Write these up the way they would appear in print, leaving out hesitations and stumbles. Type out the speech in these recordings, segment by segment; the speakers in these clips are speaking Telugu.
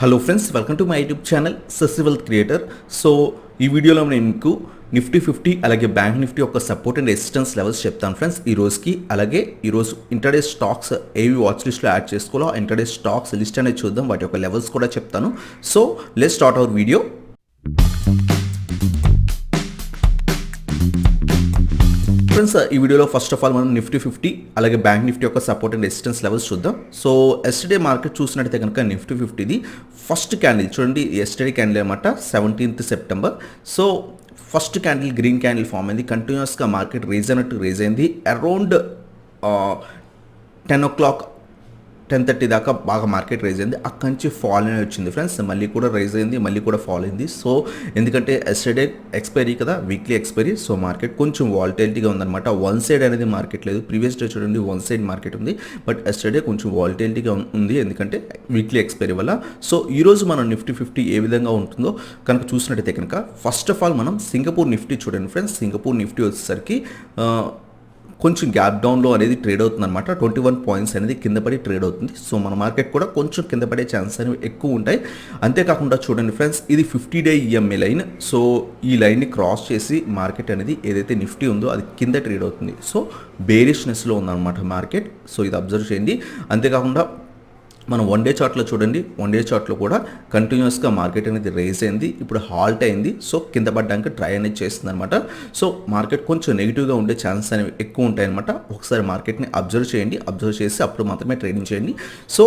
Hello friends, welcome to my YouTube channel సస్సి వెల్త్ క్రియేటర్. సో ఈ వీడియోలో నేను మీకు నిఫ్టీ 50 అలాగే బ్యాంక్ నిఫ్టీ యొక్క సపోర్ట్ అండ్ రెసిస్టెన్స్ లెవెల్స్ చెప్తాను ఫ్రెండ్స్ ఈ రోజుకి. అలాగే ఈరోజు ఇంటర్డే స్టాక్స్ ఏవి వాచ్ లిస్ట్లో యాడ్ చేసుకోవాలో ఇంటర్డే స్టాక్స్ లిస్ట్ అనేది చూద్దాం, వాటి యొక్క లెవెల్స్ కూడా చెప్తాను. So let's start our video. Friends, ఈ వీడియోలో ఫస్ట్ ఆఫ్ ఆల్ మనం నిఫ్టీ 50 అలాగే బ్యాంక్ నిఫ్టీ యొక్క సపోర్ట్ అండ్ రెసిస్టెన్స్ లెవెల్స్ చూద్దాం. సో ఎస్టర్డే మార్కెట్ చూసినట్టయితే కనుక నిఫ్టీ 50ది ఫస్ట్ క్యాండిల్ చూడండి, ఎస్టర్డే క్యాండిల్ అనమాట 17th September. So first candle green candle form అయింది, కంటిన్యూస్గా మార్కెట్ రేజ్ అయింది. అరౌండ్ 10:30 దాకా బాగా మార్కెట్ రైజ్ అయింది. అక్కడి నుంచి ఫాల్ అనేది వచ్చింది ఫ్రెండ్స్, మళ్ళీ కూడా రైజ్ అయింది, మళ్ళీ కూడా ఫాల్ అయింది. సో ఎందుకంటే ఎస్టర్డే ఎక్స్పైరీ కదా, వీక్లీ ఎక్స్పైరీ, సో మార్కెట్ కొంచెం వాలటిలిటీగా ఉందన్నమాట. వన్ సైడ్ అనేది మార్కెట్ లేదు. ప్రీవియస్ డే చూడండి వన్ సైడ్ మార్కెట్ ఉంది, బట్ ఎస్టర్డే కొంచెం వాలటిలిటీగా ఉంది ఎందుకంటే వీక్లీ ఎక్స్పైరీ వల్ల. సో ఈరోజు మనం నిఫ్టీ 50 ఏ విధంగా ఉంటుందో కనుక చూసినట్టయితే కనుక ఫస్ట్ ఆఫ్ ఆల్ మనం సింగపూర్ నిఫ్టీ చూడండి ఫ్రెండ్స్. సింగపూర్ నిఫ్టీ వచ్చేసరికి కొంచెం గ్యాప్ డౌన్లో అనేది ట్రేడ్ అవుతుంది అనమాట. 21 పాయింట్స్ అనేది కింద పడి ట్రేడ్ అవుతుంది. సో మన మార్కెట్ కూడా కొంచెం కింద పడే ఛాన్సెస్ అనేవి ఎక్కువ ఉంటాయి. అంతేకాకుండా చూడండి ఫ్రెండ్స్, ఇది 50-day EMA లైన్. సో ఈ లైన్ని క్రాస్ చేసి మార్కెట్ అనేది ఏదైతే నిఫ్టీ ఉందో అది కింద ట్రేడ్ అవుతుంది. సో బేరిష్నెస్లో ఉందన్నమాట మార్కెట్. సో ఇది అబ్జర్వ్ చేయండి. అంతేకాకుండా మనం వన్ డే చార్ట్లో చూడండి, వన్ డే చార్ట్లో కూడా కంటిన్యూస్గా మార్కెట్ అనేది రేజ్ అయింది, ఇప్పుడు హాల్ట్ అయింది. సో కింద పడ్డానికి ట్రై అనేది చేస్తుంది అనమాట. సో మార్కెట్ కొంచెం నెగిటివ్గా ఉండే ఛాన్సెస్ అనేవి ఎక్కువ ఉంటాయన్నమాట. ఒకసారి మార్కెట్ని అబ్జర్వ్ చేయండి, అబ్జర్వ్ చేసి అప్పుడు మాత్రమే ట్రేడింగ్ చేయండి. సో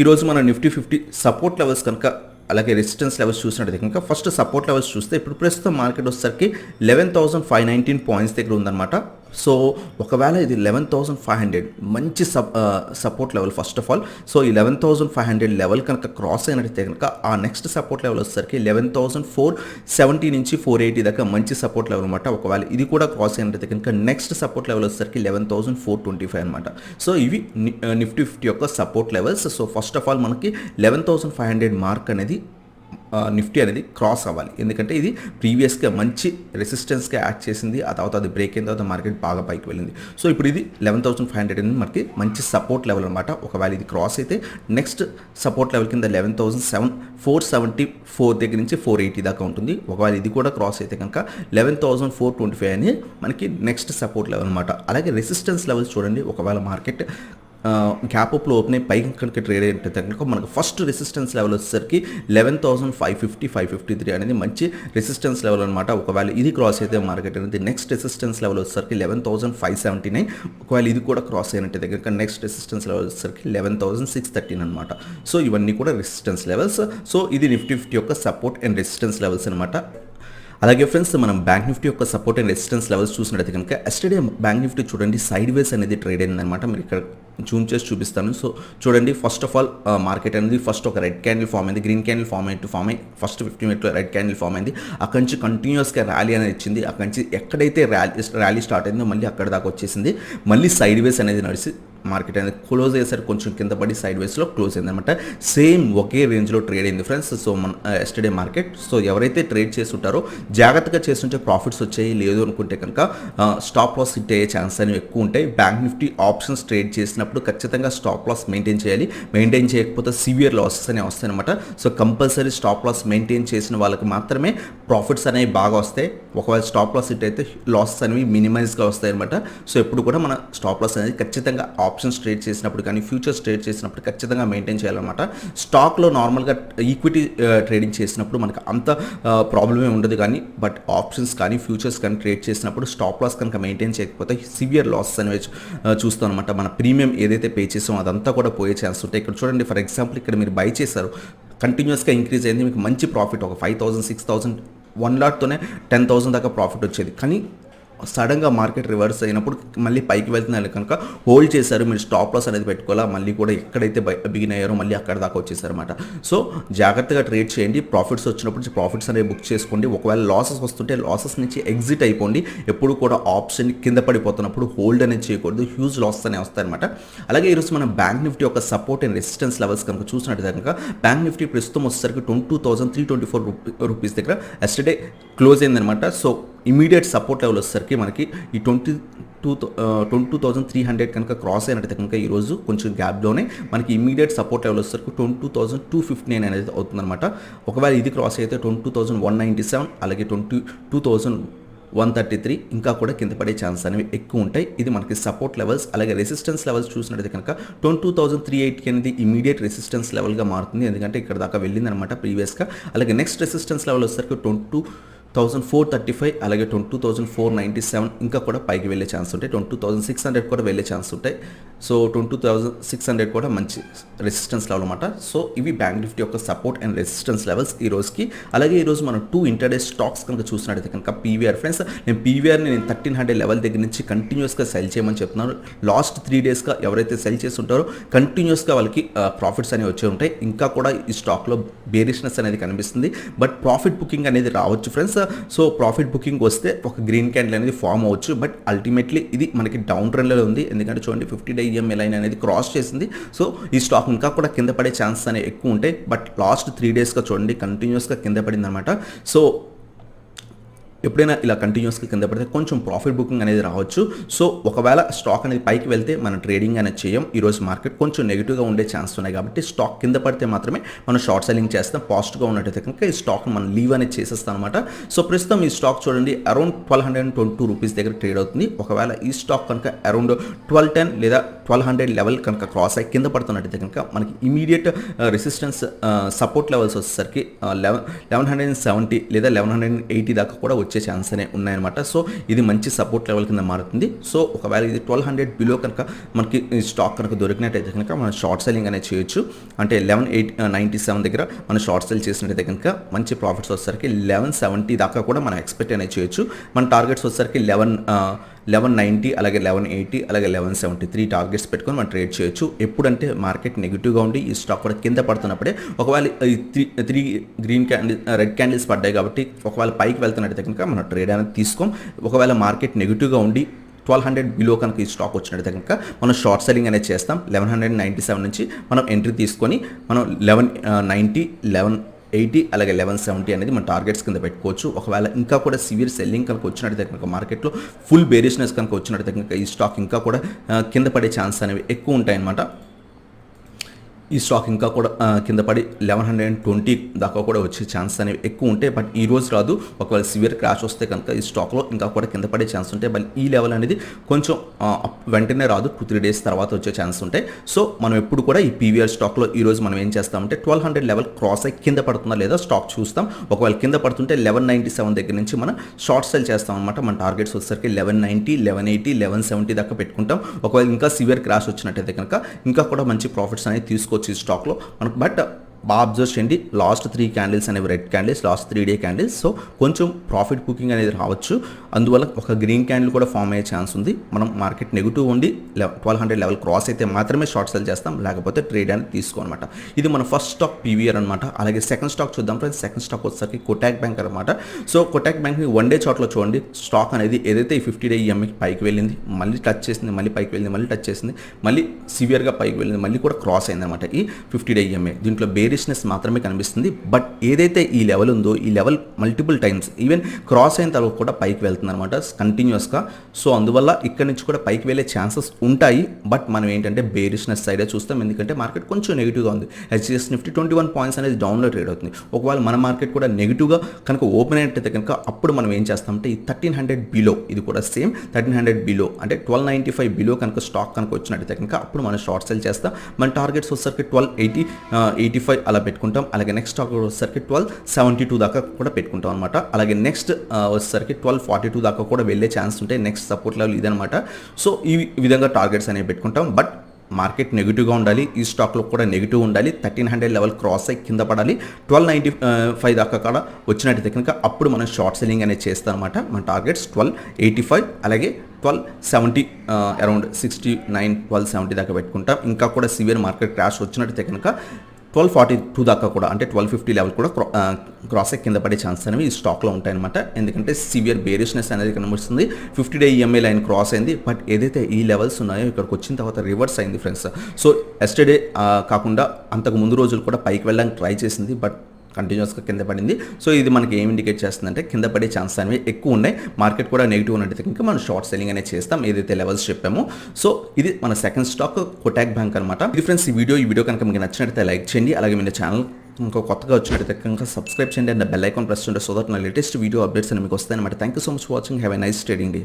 ఈరోజు మన నిఫ్టీ 50 సపోర్ట్ లెవెల్స్ కనుక అలాగే రెసిస్టెన్స్ లెవెల్స్ చూసినట్టయితే కనుక ఫస్ట్ సపోర్ట్ లెవెల్స్ చూస్తే ఇప్పుడు ప్రస్తుతం మార్కెట్ వచ్చేసరికి 11,519 పాయింట్స్ దగ్గర ఉందన్నమాట. సో ఒకవేళ ఇది 11,500 మంచి support level first of all. So 11,500 level కనుక క్రాస్ అయినట్టయితే కనుక ఆ నెక్స్ట్ సపోర్ట్ లెవెల్ వచ్చేసరికి 11,470 నుంచి 480 దాకా మంచి సపోర్ట్ లెవెల్ అనమాట. ఒకవేళ ఇది కూడా క్రాస్ అయినట్టయితే కనుక నెక్స్ట్ సపోర్ట్ లెవెల్ వచ్చేసరికి 11,425 అనమాట. సో ఇవి నిఫ్టీ 50 యొక్క support levels. So first of all మనకి 11,500 మార్క్ అనేది నిఫ్టీ అనేది క్రాస్ అవ్వాలి, ఎందుకంటే ఇది ప్రీవియస్గా మంచి రెసిస్టెన్స్గా యాక్ట్ చేసింది. ఆ తర్వాత అది బ్రేక్ అయిన తర్వాత మార్కెట్ బాగా పైకి వెళ్ళింది. సో ఇప్పుడు ఇది 11,500 అనేది మనకి మంచి సపోర్ట్ లెవెల్ అనమాట. ఒకవేళ ఇది క్రాస్ అయితే నెక్స్ట్ సపోర్ట్ లెవెల్ కింద 11,474 దగ్గర నుంచి 480 దాకా ఉంటుంది. ఒకవేళ ఇది కూడా క్రాస్ అయితే కనుక 11,425 అని మనకి నెక్స్ట్ సపోర్ట్ లెవెల్ అనమాట. అలాగే రెసిస్టెన్స్ లెవెల్స్ చూడండి, ఒకవేళ మార్కెట్ గ్యాప్ అప్లో ఓపెన్ అయ్యి పైకి కనుక ట్రేడ్ అయితే కనుక మనకు ఫస్ట్ రెసిస్టెన్స్ లెవెల్ వచ్చేసరికి 11,550, 553 అనేది మంచి రెసిస్టెన్స్ లెవెల్ అనమాట. ఒకవేళ ఇది క్రాస్ అయితే మార్కెట్ అనేది నెక్స్ట్ రెసిస్టెన్స్ లెవెల్ వచ్చేసరికి 11,579. ఒకవేళ ఇది కూడా క్రాస్ అయినట్టయితే కనుక నెక్స్ట్ రెసిస్టెన్స్ లెవెల్ వచ్చేసరికి 11,613 అనమాట. సో ఇవన్నీ కూడా రెసిస్టెన్స్ లెవెల్స్. సో ఇది నిఫ్టీ 50 యొక్క సపోర్ట్ అండ్ రెసిస్టెన్స్ లెవెల్స్ అనమాట. అలాగే ఫ్రెండ్స్, మనం బ్యాంక్ నిఫ్టీ యొక్క సపోర్ట్ అండ్ రెసిస్టెన్స్ లెవెల్స్ చూసినట్టయితే కనుక ఎస్టర్డే బ్యాంక్ నిఫ్టీ చూడండి సైడ్ వేస్ అనేది ట్రేడ్ అయిందనమాట. మీరు ఇక్కడ జూమ్ చేసి చూపిస్తాను. సో చూడండి, ఫస్ట్ ఆఫ్ ఆల్ మార్కెట్ అనేది ఫస్ట్ ఒక రెడ్ క్యాండిల్ ఫామ్ అయింది, గ్రీన్ క్యాండిల్ ఫామ్ అయ్యి ఫస్ట్ 50 మినిట్లో రెడ్ క్యాండిల్ ఫామ్ అయింది. అక్కడి నుంచి కంటిన్యూస్గా ర్యాలీ అనేది ఇచ్చింది. అక్కడి నుంచి ఎక్కడైతే ర్యాలీ స్టార్ట్ అయిందో మళ్ళీ అక్కడ దాకా వచ్చేసింది. మళ్ళీ సైడ్ వేస్ అనేది నడిచి మార్కెట్ అనేది క్లోజ్ అయ్యేసరికి కొంచెం కింద పడి సైడ్ వేస్లో క్లోజ్ అయింది అనమాట. సేమ్ ఒకే రేంజ్లో ట్రేడ్ అయింది ఫ్రెండ్స్. సో మన ఎస్టర్డే మార్కెట్. సో ఎవరైతే ట్రేడ్ చేస్తుంటారో జాగ్రత్తగా చేస్తుంటే ప్రాఫిట్స్ వచ్చాయి, లేదు అనుకుంటే కనుక స్టాప్ లాస్ హిట్ అయ్యే ఛాన్స్ అనేవి ఎక్కువ ఉంటాయి. బ్యాంక్ నిఫ్టీ ఆప్షన్స్ ట్రేడ్ చేసినప్పుడు ఖచ్చితంగా స్టాప్ లాస్ మెయింటైన్ చేయాలి. మెయింటైన్ చేయకపోతే సివియర్ లాసెస్ అనేవి వస్తాయి అనమాట. So compulsory stop loss maintain చేసిన వాళ్ళకి మాత్రమే ప్రాఫిట్స్ అనేవి బాగా వస్తాయి. ఒకవేళ స్టాప్ లాస్ హిట్ అయితే లాసెస్ అనేవి మినిమైజ్గా వస్తాయి అనమాట. సో ఎప్పుడు కూడా మన స్టాప్ లాస్ అనేది ఖచ్చితంగా ఆప్షన్స్ ట్రేడ్ చేసినప్పుడు కానీ ఫ్యూచర్స్ ట్రేడ్ చేసినప్పుడు ఖచ్చితంగా మెయింటైన్ చేయాలన్నమాట. స్టాక్లో నార్మల్గా ఈక్విటీ ట్రేడింగ్ చేసినప్పుడు మనకు అంత ప్రాబ్లమే ఉండదు, కానీ బట్ ఆప్షన్స్ కానీ ఫ్యూచర్స్ కానీ ట్రేడ్ చేసినప్పుడు స్టాప్ లాస్ కనుక మెయింటైన్ చేయకపోతే సివియర్ లాసెస్ అనేవి చూస్తాం అనమాట. మన ప్రీమియం ఏదైతే పే చేసామో అదంతా కూడా పోయే ఛాన్స్ ఉంటాయి. ఇక్కడ చూడండి, ఫర్ ఎగ్జాంపుల్ ఇక్కడ మీరు బై చేశారు, కంటిన్యూస్గా ఇంక్రీజ్ అయింది, మీకు మంచి ప్రాఫిట్ ఒక 5,000, 6,000, 1 లాట్తోనే 10,000 దాకా ప్రాఫిట్ వచ్చేది. కానీ సడన్గా మార్కెట్ రివర్స్ అయినప్పుడు మళ్ళీ పైకి వెళ్తున్నారు కనుక హోల్డ్ చేశారు, మీరు స్టాప్ లాస్ అనేది పెట్టుకోవాలా. మళ్ళీ కూడా ఎక్కడైతే బిగిన్ అయ్యారో మళ్ళీ అక్కడ దాకా వచ్చేసారన్నమాట. సో జాగ్రత్తగా ట్రేడ్ చేయండి. ప్రాఫిట్స్ వచ్చినప్పుడు ప్రాఫిట్స్ అనేవి బుక్ చేసుకోండి. ఒకవేళ లాసెస్ వస్తుంటే లాసెస్ నుంచి ఎగ్జిట్ అయిపోండి. ఎప్పుడు కూడా ఆప్షన్ కింద పడిపోతున్నప్పుడు హోల్డ్ అనేది చేయకూడదు, హ్యూజ్ లాసెస్ అనేవి వస్తాయన్నమాట. అలాగే ఈరోజు మనం బ్యాంక్ నిఫ్టీ యొక్క సపోర్ట్ అండ్ రెసిస్టెన్స్ లెవెల్స్ కనుక చూసినట్టు కనుక బ్యాంక్ నిఫ్టీ ప్రస్తుతం వచ్చేసరికి 22,324 రూపీస్ దగ్గర ఎస్టర్డే క్లోజ్ అయిందనమాట. సో ఇమీడియట్ సపోర్ట్ లెవెల్ వచ్చేసరికి మనకి ఈ 22,300 కనుక క్రాస్ అయినట్టయితే కనుక ఈరోజు కొంచెం గ్యాప్లోనే మనకి ఇమీడియట్ సపోర్ట్ లెవెల్ వచ్చేసరికి 22,259 అనేది అవుతుందన్నమాట. ఒకవేళ ఇది క్రాస్ అయితే 22,197 అలాగే 22,133 ఇంకా కూడా కింద పడే ఛాన్స్ అనేవి ఎక్కువ ఉంటాయి. ఇది మనకి సపోర్ట్ లెవెల్స్. అలాగే రెసిస్టెన్స్ లెవెల్స్ చూసినట్టయితే కనుక 22,380 అనేది ఇమీడియట్ రెసిస్టెన్స్ లెవెల్గా మారుతుంది, ఎందుకంటే ఇక్కడ దాకా వెళ్ళిందనమాట ప్రీవియస్గా. అలాగే నెక్స్ట్ రెసిస్టెన్స్ లెవెల్ వచ్చేసరికి 22,435 అలాగే 22,497 ఇంకా కూడా పైకి వెళ్ళే ఛాన్స్ ఉంటాయి. 22,600 కూడా వెళ్ళే ఛాన్స్ ఉంటాయి. సో 22,600 కూడా మంచి రెసిస్టెన్స్ లెవెల్ అనమాట. సో ఇవి బ్యాంక్ నిఫ్టీ యొక్క సపోర్ట్ అండ్ రెసిస్టెన్స్ లెవెల్స్ ఈ రోజుకి. అలాగే ఈరోజు మనం 2 ఇంటర్డే స్టాక్స్ కనుక చూసినట్టయితే కనుక పీవీఆర్ ఫ్రెండ్స్, నేను పీవీఆర్ని 1300 లెవెల్ దగ్గర నుంచి కంటిన్యూస్గా సెల్ చేయమని చెప్తున్నాను. లాస్ట్ 3 డేస్గా ఎవరైతే సెల్ చేసి ఉంటారో కంటిన్యూస్గా వాళ్ళకి ప్రాఫిట్స్ అనేవి వచ్చే ఉంటాయి. ఇంకా కూడా ఈ స్టాక్లో బేరిష్నెస్ అనేది కనిపిస్తుంది, బట్ ప్రాఫిట్ బుకింగ్ అనేది రావచ్చు ఫ్రెండ్స్. సో ప్రాఫిట్ బుకింగ్ వస్తే ఒక గ్రీన్ క్యాండిల్ అనేది ఫామ్ అవ్వచ్చు, బట్ అల్టిమేట్లీ ఇది మనకి డౌన్ ట్రెండ్లో ఉంది. ఎందుకంటే చూడండి 50-day EMA లైన్ అనేది క్రాస్ చేసింది. సో ఈ స్టాక్ ఇంకా కూడా కింద పడే ఛాన్సెస్ అనేవి ఎక్కువ ఉంటాయి, బట్ లాస్ట్ 3 డేస్గా చూడండి కంటిన్యూస్గా కింద పడింది అనమాట. సో ఎప్పుడైనా ఇలా కంటిన్యూస్గా కింద పడితే కొంచెం ప్రాఫిట్ బుకింగ్ అనేది రావచ్చు. సో ఒకవేళ స్టాక్ అనేది పైకి వెళ్తే మనం ట్రేడింగ్ అనేది చేయం. ఈరోజు మార్కెట్ కొంచెం నెగిటివ్గా ఉండే ఛాన్స్ ఉన్నాయి కాబట్టి స్టాక్ కింద పడితే మాత్రమే మనం షార్ట్ సెల్లింగ్ చేస్తాం. పాజిటివ్గా ఉన్నట్టయితే కనుక ఈ స్టాక్ మనం లీవ్ అనేది చేసేస్తాం అనమాట. సో ప్రస్తుతం ఈ స్టాక్ చూడండి అరౌండ్ 1,222 రూపీస్ దగ్గర ట్రేడ్ అవుతుంది. ఒకవేళ ఈ స్టాక్ కనుక అరౌండ్ 1,210 లేదా 1,200 లెవెల్ కనుక క్రాస్ అయ్యి కింద పడుతున్నట్టయితే కనుక మనకి ఇమీడియట్ రెసిస్టెన్స్ సపోర్ట్ లెవెల్స్ వచ్చేసరికి 1,170 లేదా 1,180 దాకా కూడా వచ్చే ఛాన్స్ అనే ఉన్నాయన్నమాట. సో ఇది మంచి సపోర్ట్ లెవెల్ కింద మారుతుంది. సో ఒకవేళ ఇది 1,200 బిలో కనుక మనకి స్టాక్ కనుక దొరికినట్టయితే కనుక మనం షార్ట్ సెల్లింగ్ అనేది చేయొచ్చు. అంటే 11,897 దగ్గర మనం షార్ట్ సెల్ చేసినట్టయితే కనుక మంచి ప్రాఫిట్స్ వచ్చేసరికి 1170 దాకా కూడా మనం ఎక్స్పెక్ట్ అనేది చేయొచ్చు. మన టార్గెట్స్ వచ్చేసరికి 1190 అలాగే 1180 అలాగే 1173 టార్గెట్స్ పెట్టుకొని మనం ట్రేడ్ చేయొచ్చు. ఎప్పుడంటే మార్కెట్ నెగిటివ్గా ఉండి ఈ స్టాక్ కూడా కింద పడుతున్నప్పుడే. ఒకవేళ ఈ 3 గ్రీన్ క్యాండిల్ రెడ్ క్యాండిల్స్ పడ్డాయి కాబట్టి ఒకవేళ పైకి వెళ్తున్నట్టయితే కనుక మనం ట్రేడ్ అనేది తీసుకోం. ఒకవేళ మార్కెట్ నెగిటివ్గా ఉండి 1,200 బిలో కనుక ఈ స్టాక్ వచ్చినట్టయితే కనుక మనం షార్ట్ సెల్లింగ్ అనేది చేస్తాం. 1197 నుంచి మనం ఎంట్రీ తీసుకొని మనం 1190 1180 అలాగే 1170 అనేది మన టార్గెట్స్ కింద పెట్టుకోవచ్చు. ఒకవేళ ఇంకా కూడా సివియర్ సెల్లింగ్ కనుక వచ్చినట్టయితే కనుక మార్కెట్లో ఫుల్ బేరిష్నెస్ కనుక వచ్చినట్టయితే కనుక ఈ స్టాక్ ఇంకా కూడా కింద పడే ఛాన్స్ అనేవి ఎక్కువ ఉంటాయన్నమాట. ఈ స్టాక్ ఇంకా కూడా కింద పడి 1,120 దాకా కూడా వచ్చే ఛాన్స్ అనేవి ఎక్కువ ఉంటాయి, బట్ ఈ రోజు రాదు. ఒకవేళ సివియర్ క్రాష్ వస్తే కనుక ఈ స్టాక్లో ఇంకా కూడా కింద పడే ఛాన్స్ ఉంటాయి. బట్ ఈ లెవెల్ అనేది కొంచెం వెంటనే రాదు, 2-3 డేస్ తర్వాత వచ్చే ఛాన్స్ ఉంటాయి. సో మనం ఎప్పుడు కూడా ఈ పీవీఆర్ స్టాక్లో ఈరోజు మనం ఏం చేస్తామంటే 1,200 లెవెల్ క్రాస్ అయ్యి కింద పడుతుందా లేదా స్టాక్ చూస్తాం. ఒకవేళ కింద పడుతుంటే 1197 దగ్గర నుంచి మనం షార్ట్ సెల్ చేస్తాం అనమాట. మన టార్గెట్స్ వచ్చేసరికి 1190 1180 1170 దాకా పెట్టుకుంటాం. ఒకవేళ ఇంకా సివియర్ క్రాష్ వచ్చినట్టయితే కనుక ఇంకా కూడా మంచి ప్రాఫిట్స్ అనేది తీసుకోవచ్చు ఈ స్టాక్లో మనకు. బట్ బాగా అబ్జర్వ్ చేయండి, లాస్ట్ 3 క్యాండిల్స్ అనేవి red candles, last 3 day candles. So కొంచెం ప్రాఫిట్ బుకింగ్ అనేది రావచ్చు. అందువల్ల ఒక గ్రీన్ క్యాండిల్ కూడా ఫామ్ అయ్యే ఛాన్స్ ఉంది. మనం మార్కెట్ నెగిటివ్ ఉండి 1,200 లెవెల్ క్రాస్ అయితే మాత్రమే షార్ట్ సెల్ చేస్తాం, లేకపోతే ట్రేడ్ అనేది తీసుకోనమాట. ఇది మన ఫస్ట్ స్టాక్ పీవీఆర్ అనమాట. అలాగే సెకండ్ స్టాక్ చూద్దాం ఫ్రెండ్స్. సెకండ్ స్టాక్ వచ్చేసరికి కోటాక్ బ్యాంక్ అనమాట. సో కోటాక్ బ్యాంక్ని 1 డే చార్ట్లో చూడండి. స్టాక్ అనేది ఏదైతే ఈ 50-day EMA పైకి వెళ్ళింది, మళ్ళీ టచ్ చేసింది, మళ్ళీ పైకి వెళ్ళింది, మళ్ళీ టచ్ చేసింది, మళ్ళీ సివియర్గా పైకి వెళ్ళింది, మళ్ళీ కూడా క్రాస్ అయింది అనమాట ఈ 50-day EMA. దీంట్లో బేరిష్నెస్ మాత్రమే కనిపిస్తుంది. బట్ ఏదైతే ఈ లెవెల్ ఉందో ఈ level multiple times even cross అయిన తర్వాత కూడా పైకి వెళ్తుంది అనమాట కంటిన్యూస్గా. సో అందువల్ల ఇక్కడ నుంచి కూడా పైకి వెళ్ళే ఛాన్సెస్ ఉంటాయి. బట్ మనం ఏంటంటే బేరిష్నెస్ సైడే చూస్తాం, ఎందుకంటే మార్కెట్ కొంచెం నెగిటివ్గా ఉంది. HDFC Nifty 21 పాయింట్స్ అనేది డౌన్లో ట్రేడ్ అవుతుంది. ఒకవేళ మన మార్కెట్ కూడా నెగిటివ్గా కనుక ఓపెన్ అయినట్టయితే కనుక అప్పుడు మనం ఏం చేస్తామంటే ఈ 1,300 బిలో, ఇది కూడా సేమ్ 1,300 బిలో అంటే 1,295 బిలో కనుక స్టాక్ కనుక వచ్చినట్టయితే కనుక అప్పుడు మనం షార్ట్ సెల్ చేస్తాం. మన టార్గెట్స్ వచ్చేసరికి 1,280 85 అలా పెట్టుకుంటాం. అలాగే నెక్స్ట్ స్టాక్ వచ్చేసరికి 1,272 దాకా కూడా పెట్టుకుంటాం అనమాట. అలాగే నెక్స్ట్ వచ్చేసరికి 1,242 దాకా కూడా వెళ్ళే ఛాన్స్ ఉంటాయి. నెక్స్ట్ సపోర్ట్ లెవెల్ ఇదనమాట. సో ఈ విధంగా టార్గెట్స్ అనేవి పెట్టుకుంటాం. బట్ మార్కెట్ నెగిటివ్గా ఉండాలి, ఈ స్టాక్లో కూడా నెగిటివ్ ఉండాలి, 1,300 లెవెల్ క్రాస్ అయ్యి కింద పడాలి, 1,295 దాకా కూడా వచ్చినట్టయితే కనుక అప్పుడు మనం షార్ట్ సెల్లింగ్ అనేది చేస్తాం అనమాట. మన టార్గెట్స్ 1,285 అలాగే 1,270 అరౌండ్ 69 1,270 దాకా పెట్టుకుంటాం. ఇంకా కూడా సివియర్ మార్కెట్ క్రాష్ వచ్చినట్టయితే కనుక 1,242 దాకా కూడా అంటే 1,250 లెవెల్ కూడా క్రాస్ అయ్యి కింద పడే ఛాన్స్ అనేవి ఈ స్టాక్లో ఉంటాయన్నమాట. ఎందుకంటే సివియర్ బేరిష్నెస్ అనేది కనిపిస్తుంది. 50-day EMA లైన్ క్రాస్ అయింది, బట్ ఏదైతే ఈ లెవెల్స్ ఉన్నాయో ఇక్కడికి వచ్చిన తర్వాత రివర్స్ అయింది ఫ్రెండ్స్. సో ఎస్టర్డే కాకుండా అంతకు ముందు రోజులు కూడా పైకి వెళ్ళడానికి ట్రై చేసింది, బట్ కంటిన్యూస్గా కింద పడింది. సో ఇది మనకి ఏం ఇండికేట్ చేస్తుందంటే కింద పడే ఛాన్సెస్ అనేవి ఎక్కువ ఉన్నాయి. మార్కెట్ కూడా నెగిటివ్ ఉన్నట్టయితే కనుక మనం షార్ట్ సెల్లింగ్ అనేది చేస్తాం, ఏదైతే లెవెల్స్ చెప్పామో. సో ఇది మన సెకండ్ స్టాక్ కోటాక్ బ్యాంక్ అనమాట. ఇది ఫ్రెండ్స్ ఈ వీడియో కనుక మీకు నచ్చినట్లయితే లైక్ చేయండి. అలాగే మీ ఛానల్ ఇంకా కొత్తగా వచ్చినట్టయితే కనుక సబ్స్క్రైబ్ చేయండి అండ్ బెల్ ఐకాన్ ప్రెస్ చేయండి. సో దట్ నా లేటెస్ట్ వీడియో అప్డేట్స్ అని మీకు వస్తాయన్నమాట. Thank you so much for watching. Have a nice trading day.